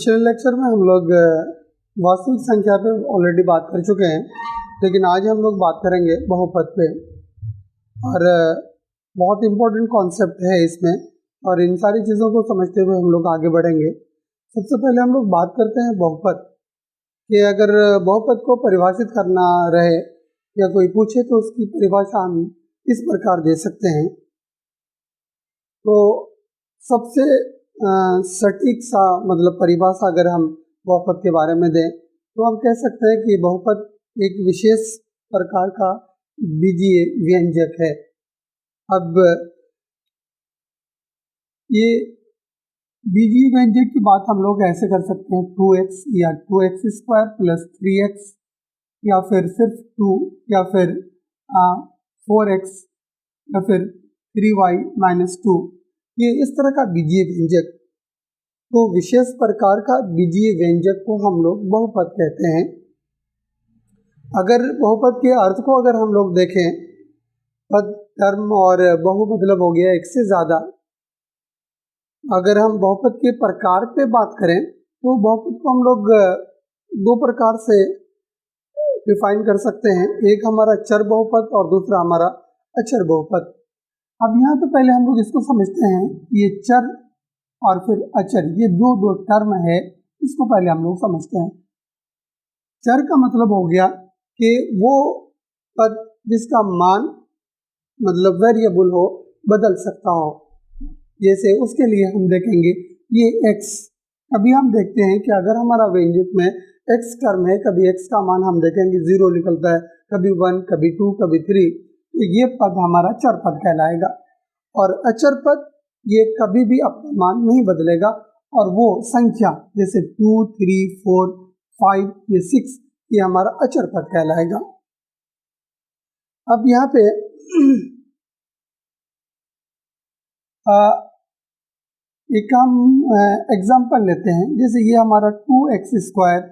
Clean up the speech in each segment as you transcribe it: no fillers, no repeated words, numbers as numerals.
पिछले लेक्चर में हम लोग वास्तविक संख्या पे ऑलरेडी बात कर चुके हैं, लेकिन आज हम लोग बात करेंगे बहुपद पे। और बहुत इम्पोर्टेंट कॉन्सेप्ट है इसमें, और इन सारी चीज़ों को समझते हुए हम लोग आगे बढ़ेंगे। सबसे पहले हम लोग बात करते हैं बहुपद कि अगर बहुपद को परिभाषित करना रहे या कोई पूछे तो उसकी परिभाषा हम इस प्रकार दे सकते हैं। तो सबसे सटीक सा मतलब परिभाषा अगर हम बहुपद के बारे में दें तो हम कह सकते हैं कि बहुपद एक विशेष प्रकार का बीजीय व्यंजक है। अब ये बीजीय व्यंजक की बात हम लोग ऐसे कर सकते हैं 2x या 2x² + 3x, या फिर सिर्फ 2, या फिर 4x, या फिर 3y - 2। ये इस तरह का बीजीय व्यंजक, तो विशेष प्रकार का बीजीय व्यंजक को हम लोग बहुपद कहते हैं। अगर बहुपद के अर्थ को अगर हम लोग देखें, पद टर्म और बहु मतलब हो गया एक से ज़्यादा। अगर हम बहुपद के प्रकार पे बात करें तो बहुपद को हम लोग दो प्रकार से डिफाइन कर सकते हैं। एक हमारा चर बहुपद और दूसरा हमारा अचर बहुपद। अब यहाँ पे पहले हम लोग इसको समझते हैं, ये चर और फिर अचर, ये दो टर्म है, इसको पहले हम लोग समझते हैं। चर का मतलब हो गया कि वो पद जिसका मान मतलब वेरिएबल हो, बदल सकता हो। जैसे उसके लिए हम देखेंगे ये x। अभी हम देखते हैं कि अगर हमारा व्यंजक में x टर्म है, कभी x का मान हम देखेंगे 0 निकलता है, कभी 1, कभी 2, कभी 3, तो ये पद हमारा चर पद कहलाएगा। और अचर पद ये कभी भी अपना मान नहीं बदलेगा, और वो संख्या जैसे 2, 3, 4, 5, ये 6, ये हमारा अचर पद कहलाएगा। अब यहाँ पे एक हम एग्जाम्पल लेते हैं। जैसे ये हमारा 2x²,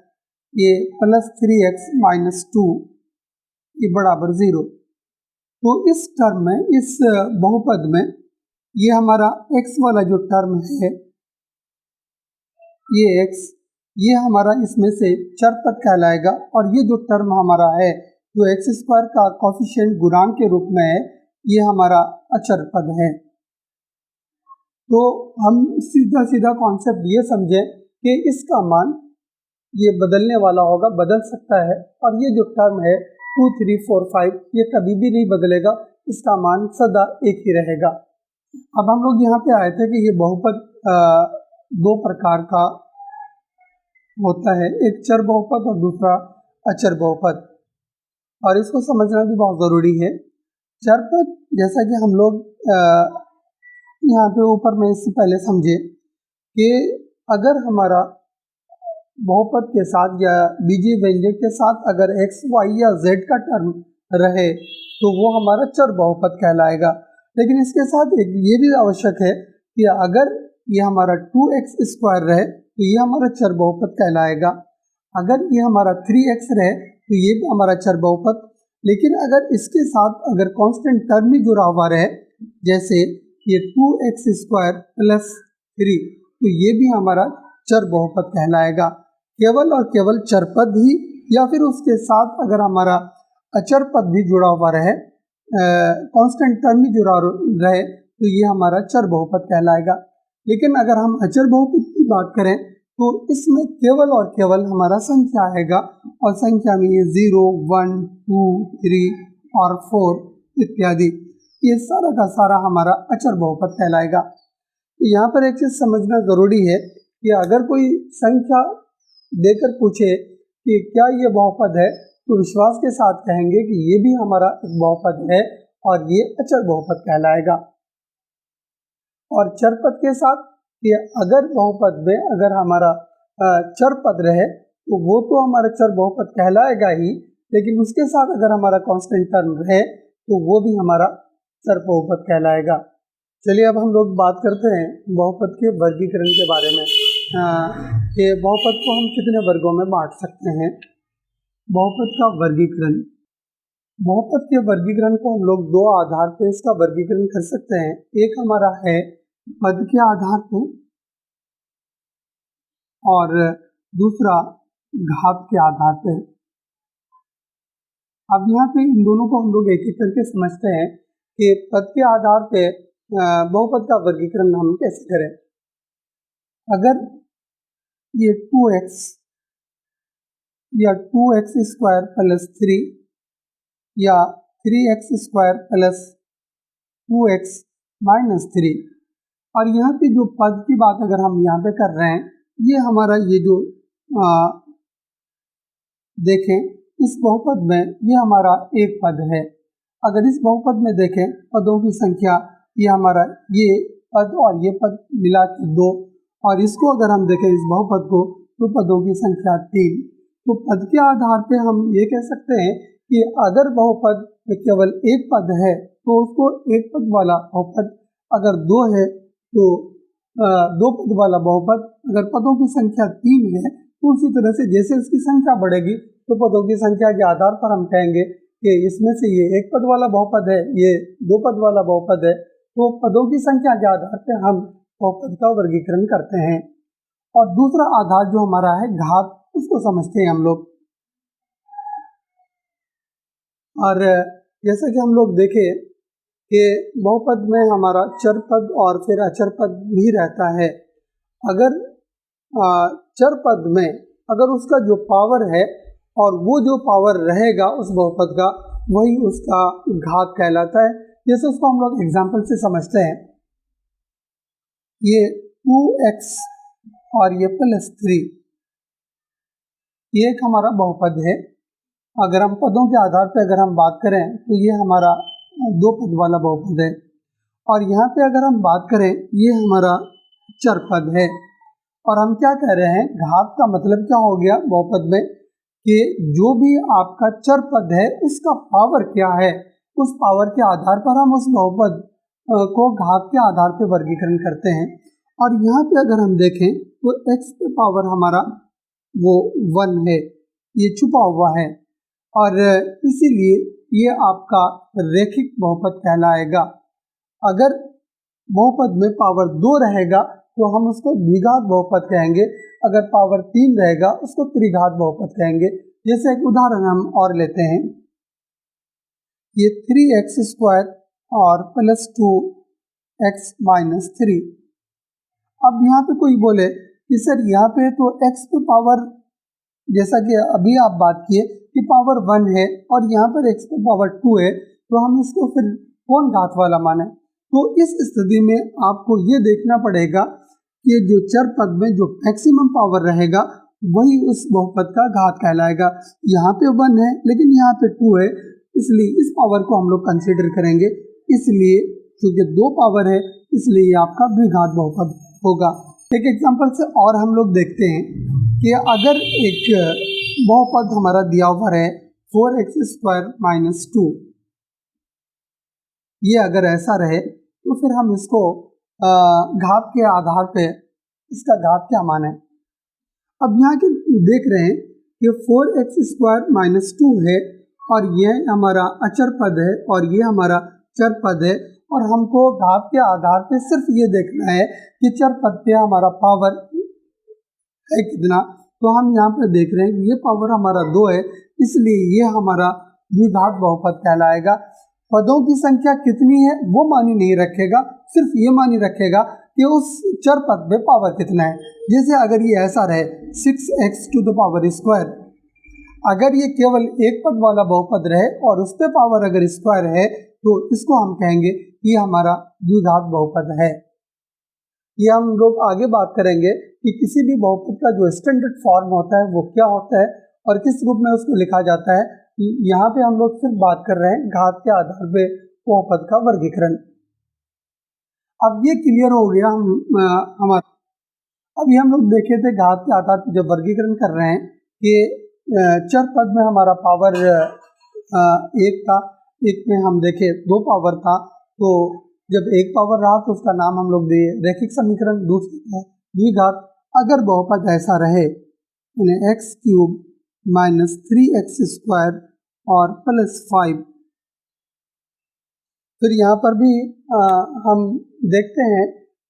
ये +3x - 2, ये बराबर 0। तो इस टर्म में, इस बहुपद में, ये हमारा x वाला जो टर्म है, ये x, ये हमारा इसमें से चर पद कहलाएगा। और ये जो टर्म हमारा है जो x² का कोफिशिएंट गुणांक के रूप में है, ये हमारा अचर पद है। तो हम सीधा सीधा कॉन्सेप्ट ये समझें कि इसका मान ये बदलने वाला होगा, बदल सकता है। और ये जो टर्म है 2, 3, 4, 5, ये कभी भी नहीं बदलेगा, इसका मान सदा एक ही रहेगा। अब हम लोग यहाँ पे आए थे कि ये बहुपद दो प्रकार का होता है, एक चर बहुपद और दूसरा अचर बहुपद, और इसको समझना भी बहुत ज़रूरी है। चर पद जैसा कि हम लोग यहाँ पे ऊपर में इससे पहले समझे कि अगर हमारा बहुपद के साथ या बीजीय व्यंजक के साथ अगर x, y या z का टर्म रहे तो वो हमारा चर बहुपद कहलाएगा। लेकिन इसके साथ एक ये भी आवश्यक है कि अगर ये हमारा 2x² रहे तो ये हमारा चर बहुपद कहलाएगा। अगर ये हमारा 3x रहे तो ये भी हमारा चर बहुपद। लेकिन अगर इसके साथ अगर कांस्टेंट टर्म भी जुड़ा हुआ रहे, जैसे ये 2x² + 3, तो ये भी हमारा चर बहुपद कहलाएगा। केवल और केवल चर पद ही, या फिर उसके साथ अगर हमारा अचर पद भी जुड़ा हुआ रहे, कांस्टेंट टर्म भी जुड़ा रहे, तो ये हमारा चर बहुपद कहलाएगा। लेकिन अगर हम अचर बहुपद की बात करें तो इसमें केवल और केवल हमारा संख्या आएगा, और संख्या में ये 0, 1, 2, 3 और 4 इत्यादि, ये सारा का सारा हमारा अचर बहुपद कहलाएगा। तो यहाँ पर एक चीज़ समझना ज़रूरी है कि अगर कोई संख्या देकर पूछे कि क्या ये बहुपद है, तो विश्वास के साथ कहेंगे कि ये भी हमारा एक बहुपद है और ये अचर बहुपद कहलाएगा। और चर पद के साथ कि अगर बहुपद में अगर हमारा चर पद रहे तो वो तो हमारा चर बहुपद कहलाएगा ही, लेकिन उसके साथ अगर हमारा कांस्टेंट टर्म रहे तो वो भी हमारा चर बहुपद कहलाएगा। चलिए अब हम लोग बात करते हैं बहुपद के वर्गीकरण के बारे में, कि बहुपद को हम कितने वर्गों में बांट सकते हैं। बहुपद का वर्गीकरण, बहुपद के वर्गीकरण को हम लोग दो आधार पर इसका वर्गीकरण कर सकते हैं। एक हमारा है पद के आधार पर, और दूसरा घात के आधार पे। अब यहाँ पे इन दोनों को हम लोग एक एक करके समझते हैं कि पद के आधार पे बहुपद का वर्गीकरण हम कैसे करें। अगर ये 2x या 2x स्क्वायर प्लस 3 या 3x square plus 2x minus 3, और यहाँ पे जो पद की बात अगर हम यहाँ पे कर रहे हैं, ये हमारा ये जो देखें इस बहुपद में ये हमारा एक पद है। अगर इस बहुपद में देखें पदों की संख्या, ये हमारा ये पद और ये पद मिला के 2, और इसको अगर हम देखें इस बहुपद को तो पदों की संख्या 3। तो पद के आधार पे हम ये कह सकते हैं कि अगर बहुपद में केवल एक पद है तो उसको एक पद वाला बहुपद, अगर 2 है तो 2 पद वाला बहुपद, अगर पदों की संख्या 3 है तो उसी तरह से जैसे इसकी संख्या बढ़ेगी तो पदों की संख्या के आधार पर हम कहेंगे कि इसमें से ये एक पद वाला बहुपद है, ये 2 पद वाला बहुपद है। तो पदों की संख्या के आधार पर हम बहुपद का वर्गीकरण करते हैं। और दूसरा आधार जो हमारा है घात, उसको समझते हैं हम लोग। और जैसा कि हम लोग देखें कि बहुपद में हमारा चर पद और फिर अचर पद भी रहता है। अगर चर पद में अगर उसका जो पावर है और वो जो पावर रहेगा उस बहुपद का, वही उसका घात कहलाता है। जैसे उसको हम लोग एग्जाम्पल से समझते हैं। ये 2x और ये प्लस 3, ये एक हमारा बहुपद है। अगर हम पदों के आधार पर अगर हम बात करें तो ये हमारा 2 पद वाला बहुपद है। और यहाँ पे अगर हम बात करें ये हमारा चर पद है। और हम क्या कह रहे हैं, घात का मतलब क्या हो गया बहुपद में कि जो भी आपका चर पद है उसका पावर क्या है, उस पावर के आधार पर हम उस बहुपद को घात के आधार पर वर्गीकरण करते हैं। और यहाँ पे अगर हम देखें तो x के पावर हमारा वो 1 है, ये छुपा हुआ है, और इसीलिए ये आपका रैखिक बहुपद कहलाएगा। अगर बहुपद में पावर 2 रहेगा तो हम उसको द्विघात बहुपद कहेंगे, अगर पावर 3 रहेगा उसको त्रिघात बहुपद कहेंगे। जैसे एक उदाहरण हम और लेते हैं, ये 3x स्क्वायर और प्लस 2x माइनस 3। अब यहाँ पे कोई बोले कि सर यहाँ पे तो x पे पावर, जैसा कि अभी आप बात किए कि पावर 1 है और यहाँ पर x पे पावर 2 है, तो हम इसको फिर कौन घात वाला माने। तो इस स्थिति में आपको ये देखना पड़ेगा कि जो चर पद में जो मैक्सिमम पावर रहेगा वही उस बहुपद का घात कहलाएगा। यहाँ पे 1 है लेकिन यहाँ पे 2 है, इसलिए इस पावर को हम लोग कंसीडर करेंगे। इसलिए क्योंकि 2 पावर है इसलिए आपका द्विघात बहुपद होगा। एक एग्जांपल से और हम लोग देखते हैं कि अगर एक बहुपद हमारा दिया हुआ है 4x स्क्वायर माइनस 2, ये अगर ऐसा रहे तो फिर हम इसको घात के आधार पे इसका घात क्या माने। अब यहाँ के देख रहे हैं कि 4x स्क्वायर माइनस 2 है और ये हमारा अचर पद है और ये हमारा चर पद है, और हमको घात के आधार पे सिर्फ ये देखना है कि चर पद पे हमारा पावर है कितना। तो हम यहाँ पे देख रहे हैं कि ये पावर हमारा 2 है, इसलिए ये हमारा द्विघात बहुपद कहलाएगा। पदों की संख्या कितनी है वो मानी नहीं रखेगा, सिर्फ ये मानी रखेगा कि उस चर पद में पावर कितना है। जैसे अगर ये ऐसा रहे 6x to the power square, अगर ये केवल एक पद वाला बहुपद रहे और उस पर पावर अगर स्क्वायर है तो इसको हम कहेंगे ये हमारा द्विघात बहुपद है। ये हम लोग आगे बात करेंगे कि किसी भी बहुपद का जो स्टैंडर्ड फॉर्म होता है वो क्या होता है और किस रूप में उसको लिखा जाता है। यहाँ पे हम लोग सिर्फ बात कर रहे हैं घात के आधार पे बहुपद का वर्गीकरण। अब ये क्लियर हो गया हमारा। अभी हम लोग देखे थे घात के आधार पर जब वर्गीकरण कर रहे हैं कि चर पद में हमारा पावर 1 था, एक में हम देखे 2 पावर था, तो जब 1 पावर रहा तो उसका नाम हम लोग दिए रैखिक समीकरण। दूसरा द्विघात, अगर बहुपद ऐसा रहे x cube minus 3x square और प्लस 5, फिर यहाँ पर भी हम देखते हैं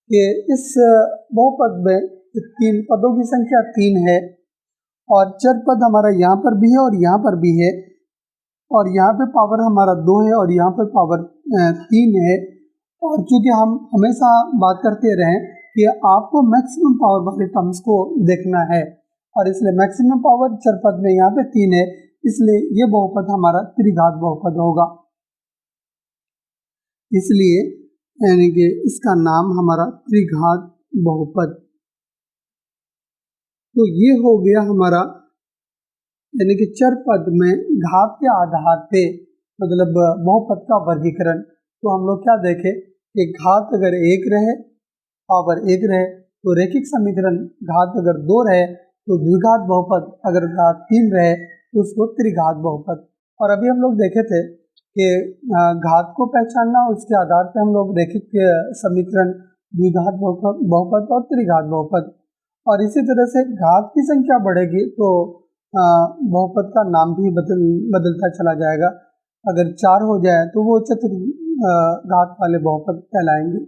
कि इस बहुपद में तीन पदों की संख्या 3 है और चर पद हमारा यहाँ पर भी है और यहाँ पर भी है और यहाँ पे पावर हमारा 2 है और यहाँ पे पावर 3 है। और चूंकि हम हमेशा बात करते रहे कि आपको मैक्सिमम पावर वाले टर्म्स को देखना है और इसलिए मैक्सिमम पावर चर पद में यहाँ पे 3 है, इसलिए ये बहुपद हमारा त्रिघात बहुपद होगा। इसलिए यानी कि इसका नाम हमारा त्रिघात बहुपद। तो ये हो गया हमारा यानी कि चर पद में घात के आधार पे मतलब बहुपद का वर्गीकरण। तो हम लोग क्या देखें कि घात अगर 1 रहे, पावर 1 रहे तो रैखिक समीकरण, घात अगर 2 रहे तो द्विघात बहुपद, अगर घात 3 रहे तो उसको त्रिघात बहुपद। और अभी हम लोग देखे थे कि घात को पहचानना, उसके आधार पर हम लोग रैखिक समीकरण, द्विघात बहुपद और त्रिघात बहुपद। और इसी तरह से घात की संख्या बढ़ेगी तो बहुपद का नाम भी बदलता चला जाएगा। अगर 4 हो जाए तो वो चतुर्घात वाले बहुपद कहलाएंगे।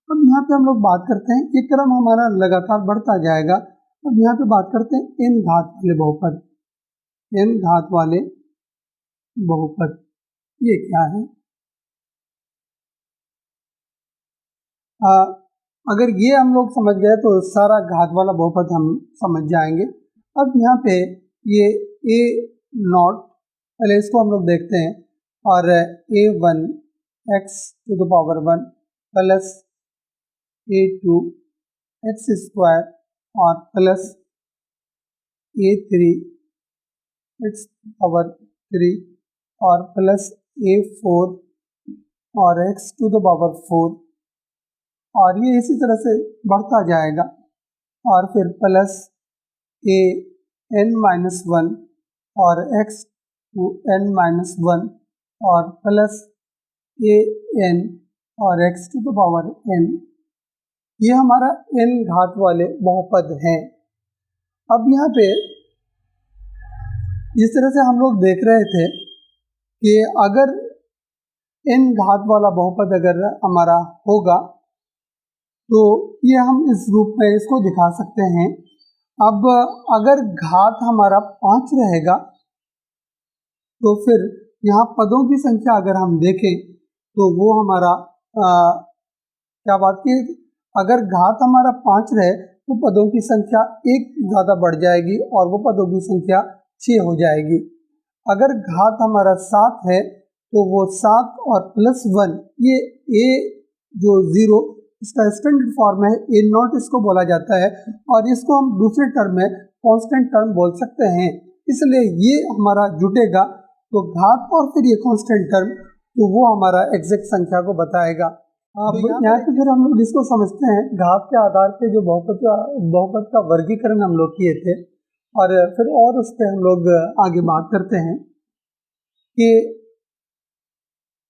अब यहाँ पे हम लोग बात करते हैं, ये क्रम हमारा लगातार बढ़ता जाएगा। अब यहाँ पे बात करते हैं n घात वाले बहुपद। n घात वाले बहुपद ये क्या है? अगर ये हम लोग समझ गए तो सारा घात वाला बहुपद हम समझ जाएंगे। अब यहाँ पे ये a नॉट, पहले इसको हम लोग देखते हैं, और a1 x to the power 1 plus a2 x square और प्लस a3 x पावर 3 और प्लस a4 और x टू द पावर 4, और ये इसी तरह से बढ़ता जाएगा। और फिर प्लस a n-1 और x टू n-1 और प्लस a n और x to the power n। ये हमारा n घात वाले बहुपद हैं। अब यहाँ पे जिस तरह से हम लोग देख रहे थे कि अगर n घात वाला बहुपद अगर हमारा होगा तो ये हम इस रूप में इसको दिखा सकते हैं। अब अगर घात हमारा 5 रहेगा तो फिर यहाँ पदों की संख्या अगर हम देखें तो वो हमारा क्या बात की, अगर घात हमारा 5 रहे तो पदों की संख्या 1 ज़्यादा बढ़ जाएगी और वो पदों की संख्या 6 हो जाएगी। अगर घात हमारा 7 है तो वो 7 और प्लस 1, ये a जो 0 इसका स्टैंडर्ड फॉर्म है, ए नॉट इसको बोला जाता है और इसको हम दूसरे टर्म में कांस्टेंट टर्म बोल सकते हैं। इसलिए ये हमारा जुटेगा तो घात और फिर ये कांस्टेंट टर्म, तो वो हमारा एग्जैक्ट संख्या को बताएगा। अब यहाँ पे फिर हम लोग इसको समझते हैं, घात के आधार पे जो बहुपद का वर्गीकरण हम लोग किए थे और फिर और उस पर हम लोग आगे बात करते हैं कि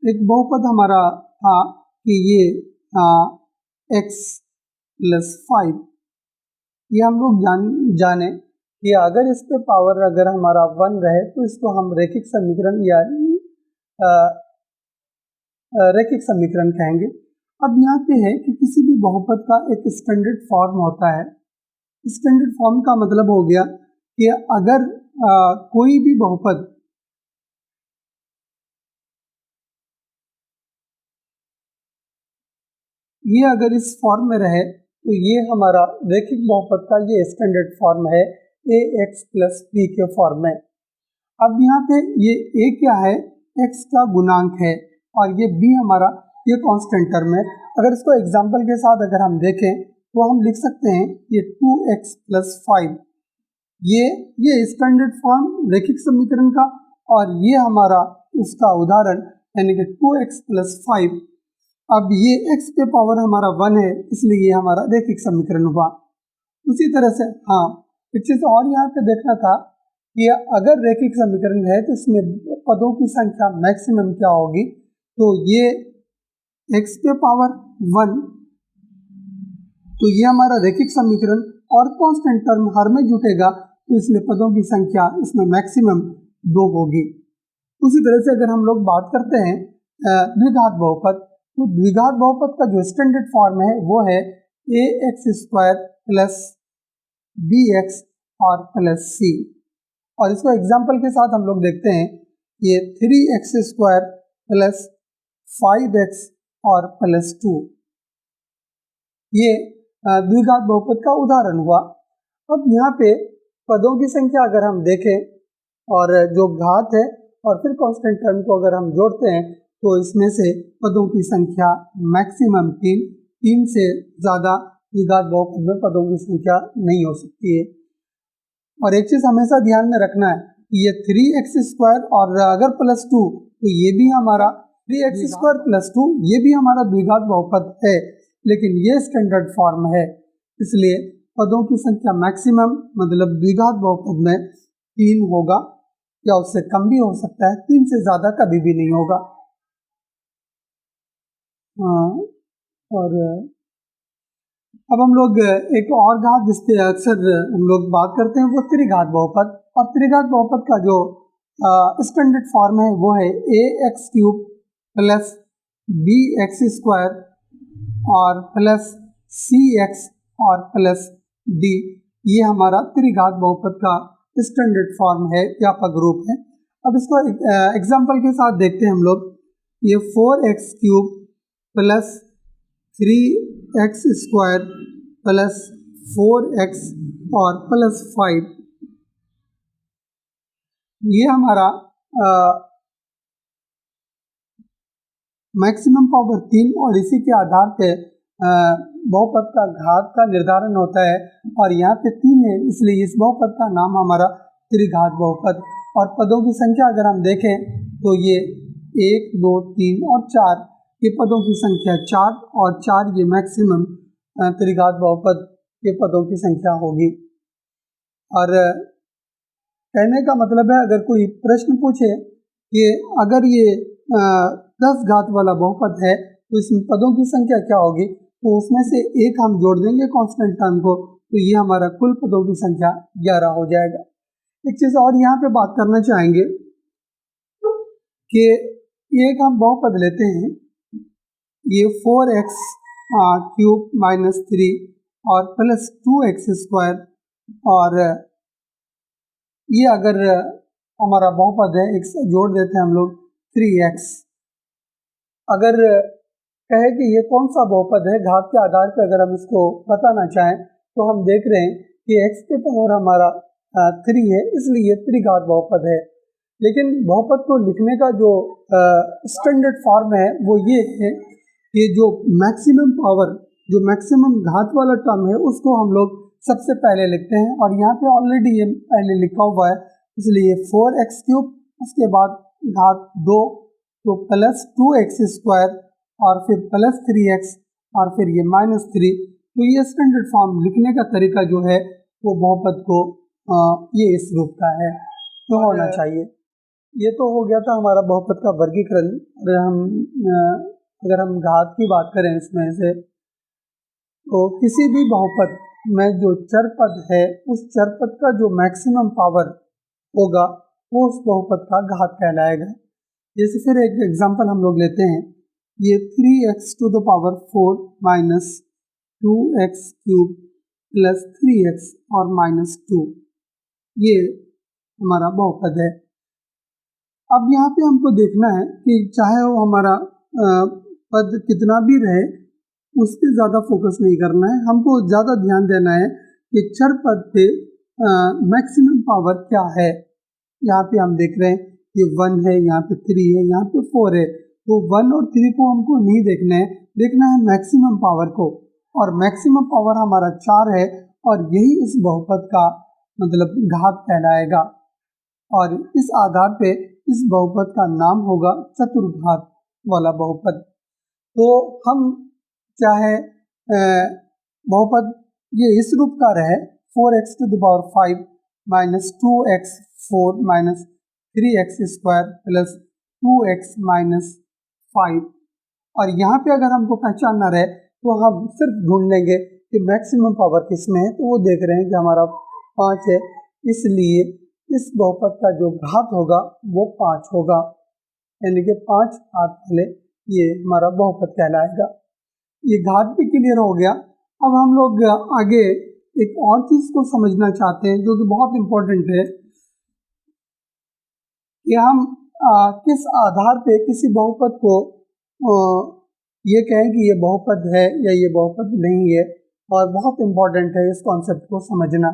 एक बहुपद हमारा था कि ये x प्लस 5, ये हम लोग जाने कि अगर इस पे पावर अगर हमारा 1 रहे तो इसको हम रैखिक समीकरण या रैखिक समीकरण कहेंगे। अब यहाँ पे है कि किसी भी बहुपद का एक स्टैंडर्ड फॉर्म होता है। स्टैंडर्ड फॉर्म का मतलब हो गया कि अगर कोई भी बहुपद ये अगर इस फॉर्म में रहे तो ये हमारा रैखिक बहुपद का ये स्टैंडर्ड फॉर्म है ax प्लस b के फॉर्म में। अब यहाँ पे ये a क्या है, x का गुणांक है और ये b हमारा ये कांस्टेंट टर्म है। अगर इसको एग्जांपल के साथ अगर हम देखें तो हम लिख सकते हैं ये 2x प्लस 5, ये स्टैंडर्ड फॉर्म रैखिक समीकरण का, और ये हमारा उसका उदाहरण यानी कि 2x प्लस 5। अब ये x पे पावर हमारा 1 है इसलिए ये हमारा रैखिक समीकरण हुआ। उसी तरह से एक चीज़ और यहाँ पे देखना था कि अगर रैखिक समीकरण है तो इसमें पदों की संख्या मैक्सिमम क्या होगी, तो ये x पे पावर 1, तो ये हमारा रैखिक समीकरण और कांस्टेंट टर्म हर में जुटेगा तो इसलिए पदों की संख्या इसमें मैक्सिमम 2 होगी। उसी तरह से अगर हम लोग बात करते हैं द्विघात बहुपद, तो द्विघात बहुपद का जो स्टैंडर्ड फॉर्म है वो है ax square plus b x और प्लस सी। और इसको एग्जाम्पल के साथ हम लोग देखते हैं, ये 3x² प्लस 5x और प्लस 2, ये द्विघात बहुपद का उदाहरण हुआ। अब यहाँ पे पदों की संख्या अगर हम देखें और जो घात है और फिर कांस्टेंट टर्म को अगर हम जोड़ते हैं तो इसमें से पदों की संख्या मैक्सिमम 3 से ज़्यादा द्विघात बहुपद में पदों की संख्या नहीं हो सकती है। और एक चीज़ हमेशा ध्यान में रखना है कि ये 3x² और अगर प्लस 2 तो ये भी हमारा 3x² प्लस 2 ये भी हमारा द्विघात बहुपद है, लेकिन ये स्टैंडर्ड फॉर्म है, इसलिए पदों की संख्या मैक्सिमम मतलब द्विघात बहुपद में 3 होगा या उससे कम भी हो सकता है, 3 से ज़्यादा कभी भी नहीं होगा। और अब हम लोग एक और घात जिससे अक्सर हम लोग बात करते हैं वो त्रिघात बहुपद। और त्रिघात बहुपद का जो स्टैंडर्ड फॉर्म है वो है ax³ प्लस bx² और प्लस cx और प्लस d। ये हमारा त्रिघात बहुपद का स्टैंडर्ड फॉर्म है, व्यापक रूप है। अब इसको एग्जाम्पल के साथ देखते हैं हम लोग। ये 4x³ plus 3x² plus 4x और प्लस 5, ये हमारा मैक्सिमम पावर 3 और इसी के आधार पे बहुपद का घात का निर्धारण होता है। और यहाँ पे 3 है, इसलिए इस बहुपद का नाम हमारा त्रिघात बहुपद। और पदों की संख्या अगर हम देखें तो ये 1, 2, 3 और 4, ये पदों की संख्या 4 और 4 ये मैक्सिमम त्रिघात बहुपद के पदों की संख्या होगी। और कहने का मतलब है, अगर कोई प्रश्न पूछे कि अगर ये 10 घात वाला बहुपद है तो इसमें पदों की संख्या क्या होगी, तो उसमें से एक हम जोड़ देंगे कांस्टेंट टर्म को, तो ये हमारा कुल पदों की संख्या 11 हो जाएगा। एक चीज़ और यहाँ पे बात करना चाहेंगे कि एक हम बहुपद लेते हैं, ये 4x³ माइनस 3 और प्लस 2x² और ये अगर हमारा बहुपद है, एक से जोड़ देते हैं हम लोग 3x। अगर कहे कि ये कौन सा बहुपद है, घात के आधार पर अगर हम इसको बताना चाहें तो हम देख रहे हैं कि x के पावर हमारा 3 है, इसलिए त्रिघात बहुपद है। लेकिन बहुपद को लिखने का जो स्टैंडर्ड फॉर्म है वो ये है कि जो मैक्सिमम पावर, जो मैक्सिमम घात वाला टर्म है उसको हम लोग सबसे पहले लिखते हैं। और यहाँ पे ऑलरेडी ये पहले लिखा हुआ है, इसलिए 4x³ उसके बाद घात 2 तो प्लस 2x² और फिर प्लस 3x और फिर ये माइनस 3। तो ये स्टैंडर्ड फॉर्म लिखने का तरीका जो है वो बहुपद को ये इस रूप का है तो होना चाहिए। ये तो हो गया था हमारा बहुपद का वर्गीकरण। अगर हम घात की बात करें इसमें से, तो किसी भी बहुपद में जो चर पद है उस चर पद का जो मैक्सिमम पावर होगा वो उस बहुपद का घात कहलाएगा। जैसे फिर एक एग्जांपल हम लोग लेते हैं, ये 3x⁴ minus 2x³ plus 3x और माइनस 2, ये हमारा बहुपद है। अब यहाँ पे हमको देखना है कि चाहे वो हमारा पद कितना भी रहे, उस पर ज़्यादा फोकस नहीं करना है, हमको ज़्यादा ध्यान देना है कि चर पद पे मैक्सिमम पावर क्या है। यहाँ पे हम देख रहे हैं ये 1 है, यहाँ पे 3 है, यहाँ पे 4 है, तो 1 और 3 को हमको नहीं देखना है, देखना है मैक्सिमम पावर को। और मैक्सिमम पावर हमारा 4 है और यही उस बहुपद का मतलब घात कहलाएगा। और इस आधार पे इस बहुपद का नाम होगा चतुर्घात वाला बहुपद। तो हम चाहे बहुपद ये इस रूप का रहे 4x⁵ minus 2x4 minus 3x² plus 2x minus 5, और यहाँ पे अगर हमको पहचानना रहे तो हम सिर्फ ढूंढ लेंगे कि मैक्सिमम पावर किस में है, तो वो देख रहे हैं कि हमारा 5 है, इसलिए इस बहुपद का जो घात होगा वो 5 होगा, यानी कि 5 घात वाले ये हमारा बहुपद कहलाएगा। ये घात भी क्लियर हो गया। अब हम लोग आगे एक और चीज को समझना चाहते हैं जो कि बहुत इंपॉर्टेंट है कि हम किस आधार पे किसी बहुपद को ये कहें कि ये बहुपद है या ये बहुपद नहीं है, और बहुत इंपॉर्टेंट है इस कॉन्सेप्ट को समझना।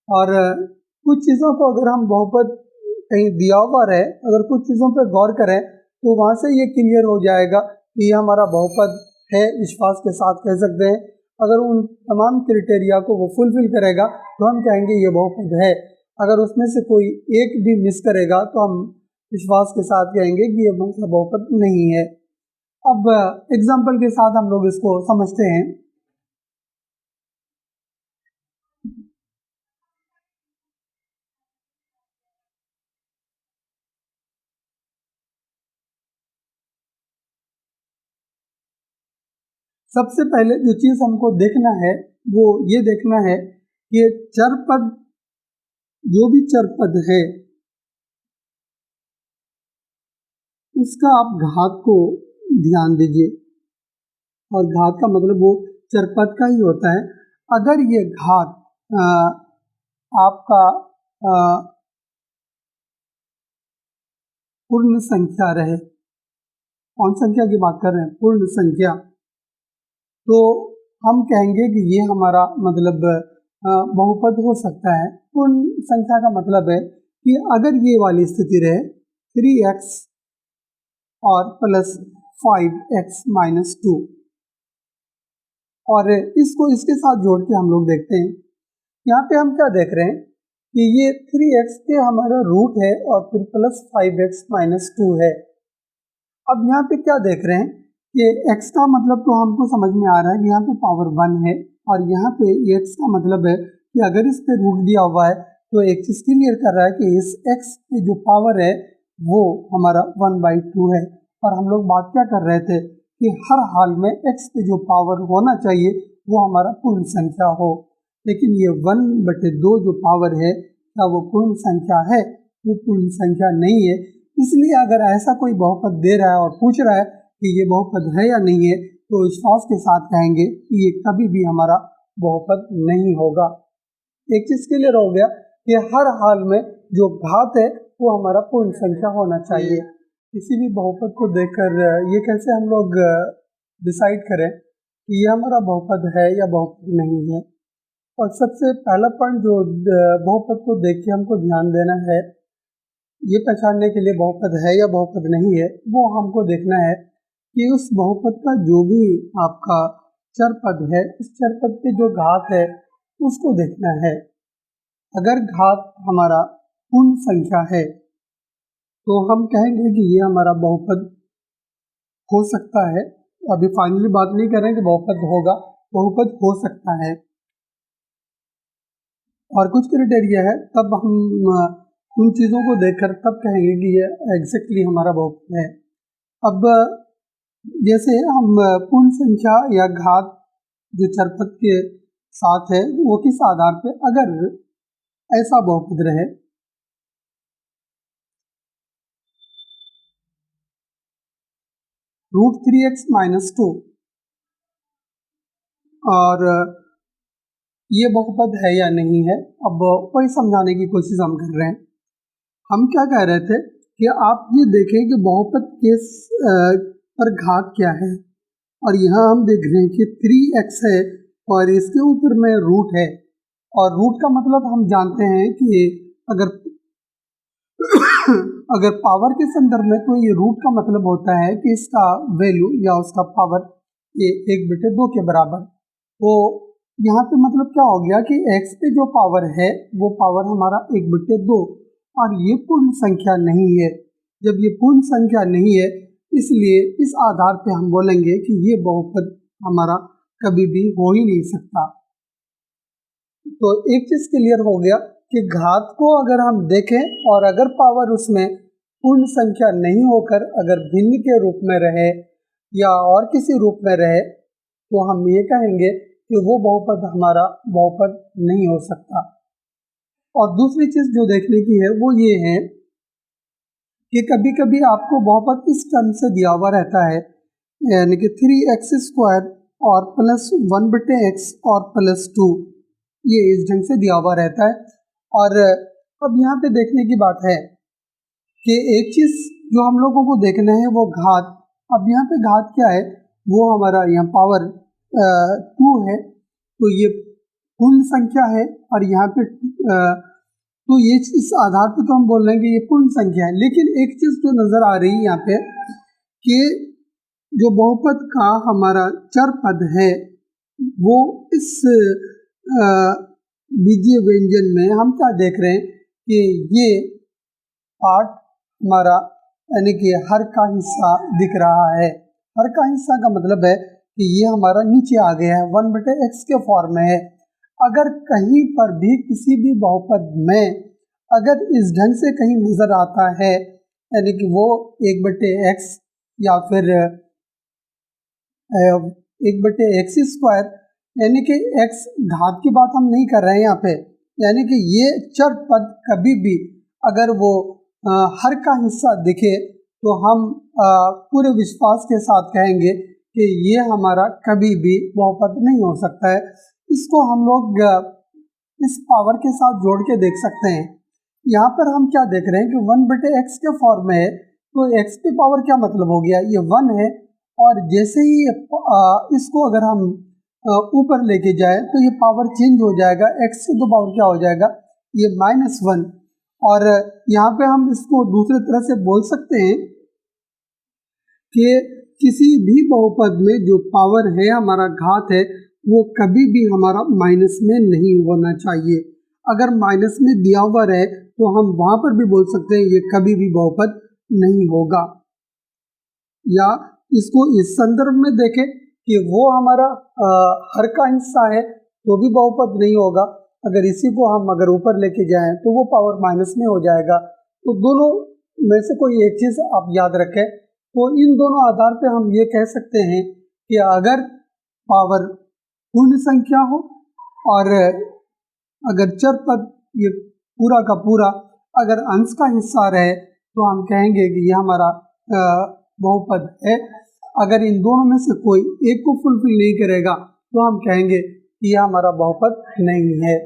और कुछ चीज़ों को अगर हम बहुपद कहीं दिया हुआ रहे, अगर कुछ चीज़ों पर गौर करें तो वहाँ से ये क्लियर हो जाएगा कि ये हमारा बहुपद है, विश्वास के साथ कह सकते हैं। अगर उन तमाम क्राइटेरिया को वो फुलफिल करेगा तो हम कहेंगे ये बहुपद है। अगर उसमें से कोई एक भी मिस करेगा तो हम विश्वास के साथ कहेंगे कि ये बहुपद नहीं है। अब एग्जाम्पल के साथ हम लोग इसको समझते हैं। सबसे पहले जो चीज हमको देखना है वो ये देखना है कि चरपद, जो भी चरपद है उसका आप घात को ध्यान दीजिए, और घात का मतलब वो चरपद का ही होता है। अगर ये घात आपका पूर्ण संख्या रहे, कौन संख्या की बात कर रहे हैं, पूर्ण संख्या, तो हम कहेंगे कि ये हमारा मतलब बहुपद हो सकता है। पूर्ण संख्या का मतलब है कि अगर ये वाली स्थिति रहे 3x और प्लस 5x माइनस 2, और इसको इसके साथ जोड़ के हम लोग देखते हैं। यहाँ पे हम क्या देख रहे हैं कि ये 3x के हमारा रूट है और फिर प्लस 5x माइनस 2 है। अब यहाँ पे क्या देख रहे हैं कि x का मतलब तो हमको समझ में आ रहा है कि यहाँ पे पावर 1 है, और यहाँ पे x का मतलब है कि अगर इस पे रूट दिया हुआ है तो एक चीज क्लियर कर रहा है कि इस x पे जो पावर है वो हमारा 1/2 है। और हम लोग बात क्या कर रहे थे कि हर हाल में x पे जो पावर होना चाहिए वो हमारा पूर्ण संख्या हो, लेकिन ये 1/2 जो पावर है क्या वो पूर्ण संख्या है? वो पूर्ण संख्या नहीं है। इसलिए अगर ऐसा कोई बहुपद दे रहा है और पूछ रहा है कि ये बहुपद है या नहीं है, तो विश्वास के साथ कहेंगे कि ये कभी भी हमारा बहुपद नहीं होगा। एक चीज क्लियर हो गया कि हर हाल में जो घात है वो हमारा पूर्ण संख्या होना चाहिए। किसी भी बहुपद को देखकर ये कैसे हम लोग डिसाइड करें कि ये हमारा बहुपद है या बहुपद नहीं है। और सबसे पहला पॉइंट जो बहुपद को देख के हमको ध्यान देना है, ये पहचानने के लिए बहुपद है या बहुपद नहीं है, वो हमको देखना है कि उस बहुपद का जो भी आपका चरपद है, उस चरपद पे जो घात है उसको देखना है। अगर घात हमारा पूर्ण संख्या है तो हम कहेंगे कि ये हमारा बहुपद हो सकता है। अभी फाइनली बात नहीं कर रहे हैं कि बहुपद होगा, बहुपद हो सकता है। और कुछ क्राइटेरिया है, तब हम उन चीज़ों को देखकर तब कहेंगे कि ये एग्जैक्टली हमारा बहुपद है। अब जैसे हम पूर्ण संख्या या घात जो चरपद के साथ है वो किस आधार पे, अगर ऐसा बहुपद रहे √3x माइनस 2, और ये बहुपद है या नहीं है, अब वही समझाने की कोशिश हम कर रहे हैं। हम क्या कह रहे थे कि आप ये देखें कि बहुपद के पर घात क्या है, और यहाँ हम देख रहे हैं कि 3x है और इसके ऊपर में रूट है, और रूट का मतलब हम जानते हैं कि अगर अगर पावर के संदर्भ में तो ये रूट का मतलब होता है कि इसका वैल्यू या उसका पावर ये 1/2 के बराबर। तो यहाँ पे मतलब क्या हो गया कि x पे जो पावर है वो पावर हमारा 1/2, और ये पूर्ण संख्या नहीं है। जब ये पूर्ण संख्या नहीं है इसलिए इस आधार पे हम बोलेंगे कि ये बहुपद हमारा कभी भी हो ही नहीं सकता। तो एक चीज क्लियर हो गया कि घात को अगर हम देखें और अगर पावर उसमें पूर्ण संख्या नहीं होकर अगर भिन्न के रूप में रहे या और किसी रूप में रहे तो हम ये कहेंगे कि वो बहुपद हमारा बहुपद नहीं हो सकता। और दूसरी चीज जो देखने की है वो ये है कि कभी कभी आपको बहुपद इस टर्म से दिया हुआ रहता है, यानी कि 3x² और प्लस 1/x और प्लस 2, ये इस ढंग से दिया हुआ रहता है। और अब यहाँ पे देखने की बात है कि एक चीज़ जो हम लोगों को देखना है वो घात। अब यहाँ पे घात क्या है, वो हमारा यहाँ पावर 2 है, तो ये पूर्ण संख्या है। और यहाँ पे तो ये इस आधार पे तो हम बोल रहे हैं कि ये पूर्ण संख्या है। लेकिन एक चीज़ जो नज़र आ रही है यहाँ पे कि जो बहुपद का हमारा चर पद है वो इस बीजीय व्यंजन में हम क्या देख रहे हैं कि ये पार्ट हमारा यानी कि हर का हिस्सा दिख रहा है। हर का हिस्सा का मतलब है कि ये हमारा नीचे आ गया है, 1/x के फॉर्म में है। अगर कहीं पर भी किसी भी बहुपद में अगर इस ढंग से कहीं नज़र आता है यानी कि वो 1/x या फिर 1/x² यानी कि x घात की बात हम नहीं कर रहे हैं यहाँ पे, यानी कि ये चर पद कभी भी अगर वो हर का हिस्सा दिखे तो हम पूरे विश्वास के साथ कहेंगे कि ये हमारा कभी भी बहुपद नहीं हो सकता है। इसको हम लोग इस पावर के साथ जोड़ के देख सकते हैं। यहाँ पर हम क्या देख रहे हैं कि 1/x के फॉर्म में है, तो x की पावर क्या मतलब हो गया, ये 1 है। और जैसे ही इसको अगर हम ऊपर लेके जाए तो ये पावर चेंज हो जाएगा, x की तो पावर क्या हो जाएगा, ये -1। और यहाँ पे हम इसको दूसरे तरह से बोल सकते हैं कि किसी भी बहुपद में जो पावर है हमारा घात है वो कभी भी हमारा माइनस में नहीं होना चाहिए। अगर माइनस में दिया हुआ रहे तो हम वहाँ पर भी बोल सकते हैं ये कभी भी बहुपद नहीं होगा। या इसको इस संदर्भ में देखें कि वो हमारा हर का हिस्सा है तो भी बहुपद नहीं होगा। अगर इसी को हम अगर ऊपर लेके जाएं तो वो पावर माइनस में हो जाएगा। तो दोनों में से कोई एक चीज़ आप याद रखें। तो इन दोनों आधार पे हम ये कह सकते हैं कि अगर पावर पूर्ण संख्या हो और अगर चर पद ये पूरा का पूरा अगर अंश का हिस्सा रहे तो हम कहेंगे कि ये हमारा बहुपद है। अगर इन दोनों में से कोई एक को फुलफिल नहीं करेगा तो हम कहेंगे कि यह हमारा बहुपद नहीं है।